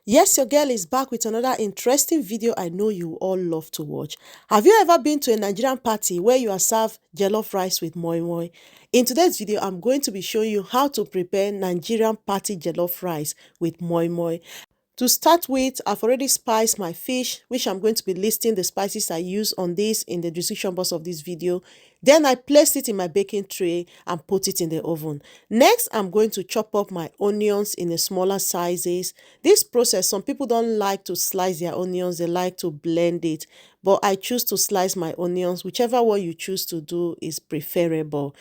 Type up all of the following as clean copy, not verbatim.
Yes, your girl is back with another interesting video I know you all love to watch. Have you ever been to a Nigerian party where you are served jollof rice with moi moi? In today's video, I'm going to be showing you how to prepare Nigerian party jollof rice with moi moi. To start with, I've already spiced my fish, which I'm going to be listing the spices I use on this in the description box of this video. Then I placed it in my baking tray and put it in the oven. Next, I'm going to chop up my onions in the smaller sizes. This process, some people don't like to slice their onions, they like to blend it. But I choose to slice my onions. Whichever one you choose to do is preferable.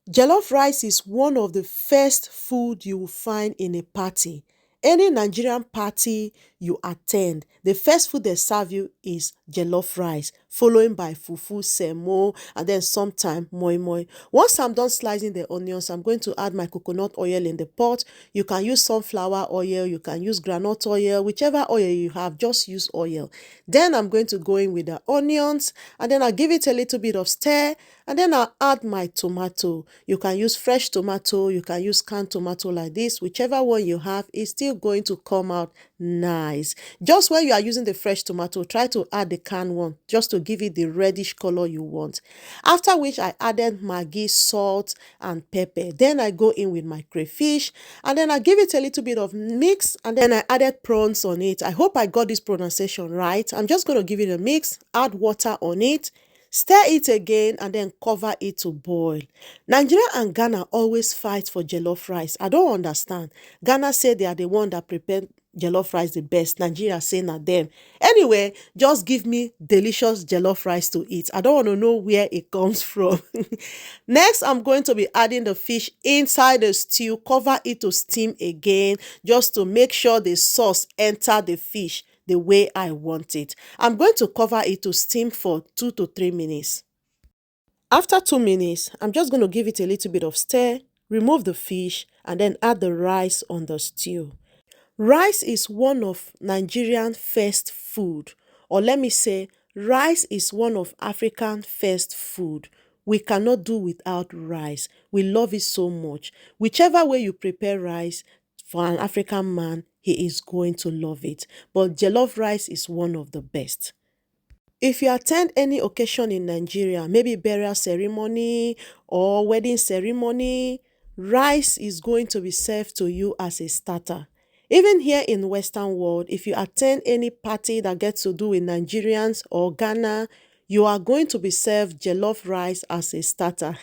Jollof rice is one of the first food you will find in a party. Any Nigerian party you attend, the first food they serve you is jollof rice, following by fufu, semo, and then sometime moi moi. Once I'm done slicing the onions, I'm going to add my coconut oil in the pot. You can use sunflower oil, you can use groundnut oil, whichever oil you have, just use oil. Then I'm going to go in with the onions, and then I'll give it a little bit of stir, and then I'll add my tomato. You can use fresh tomato, you can use canned tomato like this. Whichever one you have is still going to come out nice. Just when you are using the fresh tomato, try to add the canned one just to give it the reddish color you want. After which I added maggi, salt, and pepper. Then I go in with my crayfish, and then I give it a little bit of mix, and then I added prawns on it. I hope I got this pronunciation right. I'm just going to give it a mix, add water on it, stir it again, and then cover it to boil. Nigeria and Ghana always fight for jollof rice. I don't understand. Ghana say they are the one that prepare jollof rice the best. Nigeria say na them. Anyway, just give me delicious jollof rice to eat. I don't want to know where it comes from. Next, I'm going to be adding the fish inside the stew. Cover it to steam again, just to make sure the sauce enter the fish the way I want it. I'm going to cover it to steam for 2 to 3 minutes. After 2 minutes, I'm just going to give it a little bit of stir, remove the fish, and then add the rice on the stew. Rice is one of Nigerian first food, or let me say, rice is one of African first food. We cannot do without rice. We love it so much. Whichever way you prepare rice for an African man, he is going to love it. But jollof rice is one of the best. If you attend any occasion in Nigeria, maybe burial ceremony or wedding ceremony, rice is going to be served to you as a starter. Even here in Western world, if you attend any party that gets to do with Nigerians or Ghana, you are going to be served jollof rice as a starter.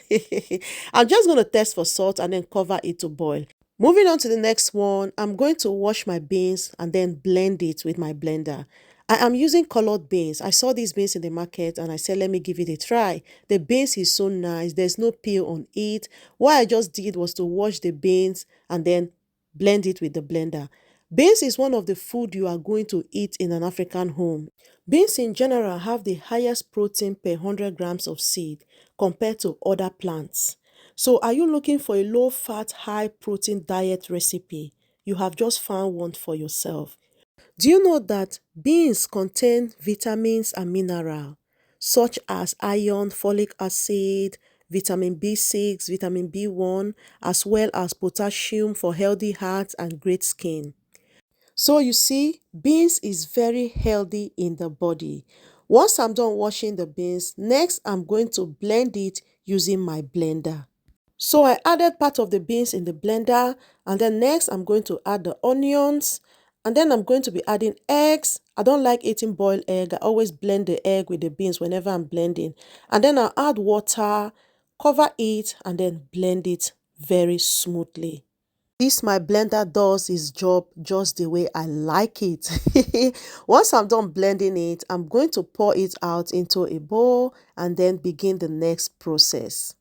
I'm just going to test for salt and then cover it to boil. Moving on to the next one, I'm going to wash my beans and then blend it with my blender. I am using colored beans. I saw these beans in the market and I said, let me give it a try. The beans is so nice. There's no peel on it. What I just did was to wash the beans and then blend it with the blender. Beans is one of the food you are going to eat in an African home. Beans in general have the highest protein per 100 grams of seed compared to other plants. So are you looking for a low-fat, high-protein diet recipe? You have just found one for yourself. Do you know that beans contain vitamins and minerals such as iron, folic acid, vitamin B6, vitamin B1, as well as potassium for healthy heart and great skin? So you see, beans is very healthy in the body. Once I'm done washing the beans, next I'm going to blend it using my blender. So I added part of the beans in the blender, and then next I'm going to add the onions, and then I'm going to be adding eggs. I don't like eating boiled egg. I always blend the egg with the beans whenever I'm blending. And then I'll add water, cover it, and then blend it very smoothly. This my blender does its job just the way I like it. Once I'm done blending it, I'm going to pour it out into a bowl and then begin the next process.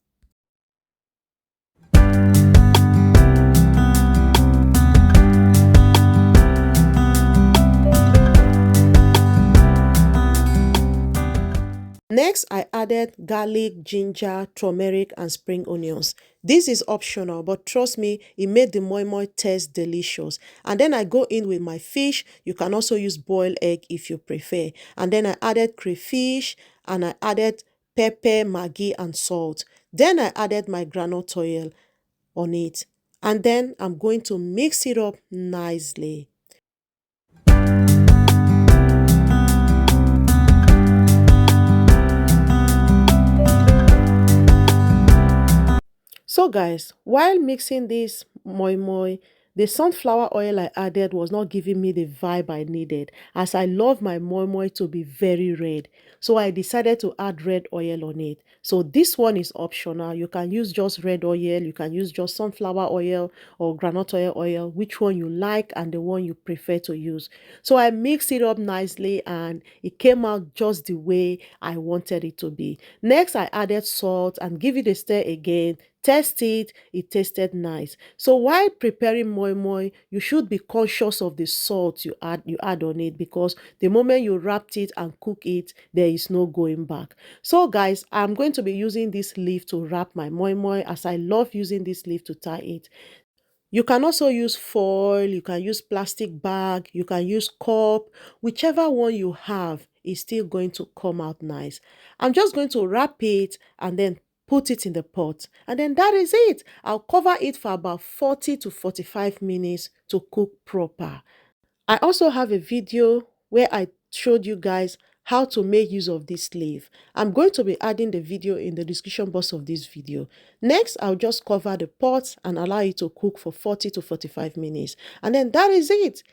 Next, I added garlic, ginger, turmeric, and spring onions. This is optional, but trust me, it made the moi moi taste delicious. And then I go in with my fish. You can also use boiled egg if you prefer. And then I added crayfish, and I added pepper, maggi, and salt. Then I added my groundnut oil on it. And then I'm going to mix it up nicely. So guys, while mixing this moi moi, the sunflower oil I added was not giving me the vibe I needed, as I love my moi moi to be very red. So I decided to add red oil on it. So this one is optional. You can use just red oil, you can use just sunflower oil or groundnut oil, which one you like and the one you prefer to use. So I mixed it up nicely and it came out just the way I wanted it to be. Next, I added salt and give it a stir again. Test it, it tasted nice. So while preparing moi moi, you should be conscious of the salt you add on it, because the moment you wrapped it and cook it, there is no going back. So guys, I'm going to be using this leaf to wrap my moi moi, as I love using this leaf to tie it. You can also use foil, you can use plastic bag, you can use cup, whichever one you have is still going to come out nice. I'm just going to wrap it and then put it in the pot. And then that is it. I'll cover it for about 40 to 45 minutes to cook proper. I also have a video where I showed you guys how to make use of this sleeve. I'm going to be adding the video in the description box of this video. Next, I'll just cover the pot and allow it to cook for 40 to 45 minutes. And then that is it.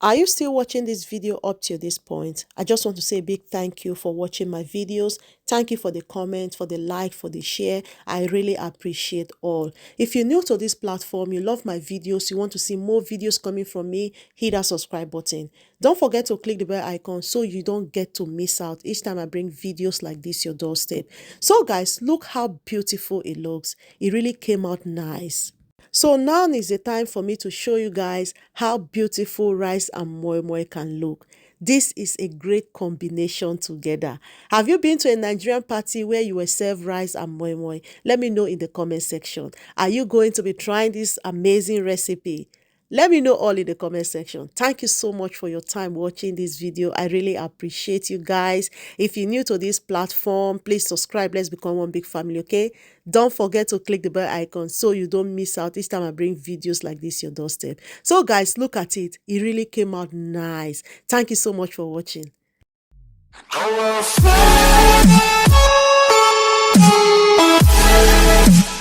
Are you still watching this video up to this point? I just want to say a big thank you for watching my videos. Thank you for the comment, for the like, for the share. I really appreciate all. If you're new to this platform, you love my videos, you want to see more videos coming from me, hit that subscribe button. Don't forget to click the bell icon so you don't get to miss out each time I bring videos like this your doorstep. So guys, look how beautiful it looks. It really came out nice. So now is the time for me to show you guys how beautiful rice and moi moi can look. This is a great combination together. Have you been to a Nigerian party where you were served rice and moi moi? Let me know in the comment section. Are you going to be trying this amazing recipe? Let me know all in the comment section. Thank you so much for your time watching this video. I really appreciate you guys. If you're new to this platform, please subscribe. Let's become one big family, okay? Don't forget to click the bell icon so you don't miss out each time I bring videos like this your doorstep. So guys, look at it. It really came out nice. Thank you so much for watching. Oh, well.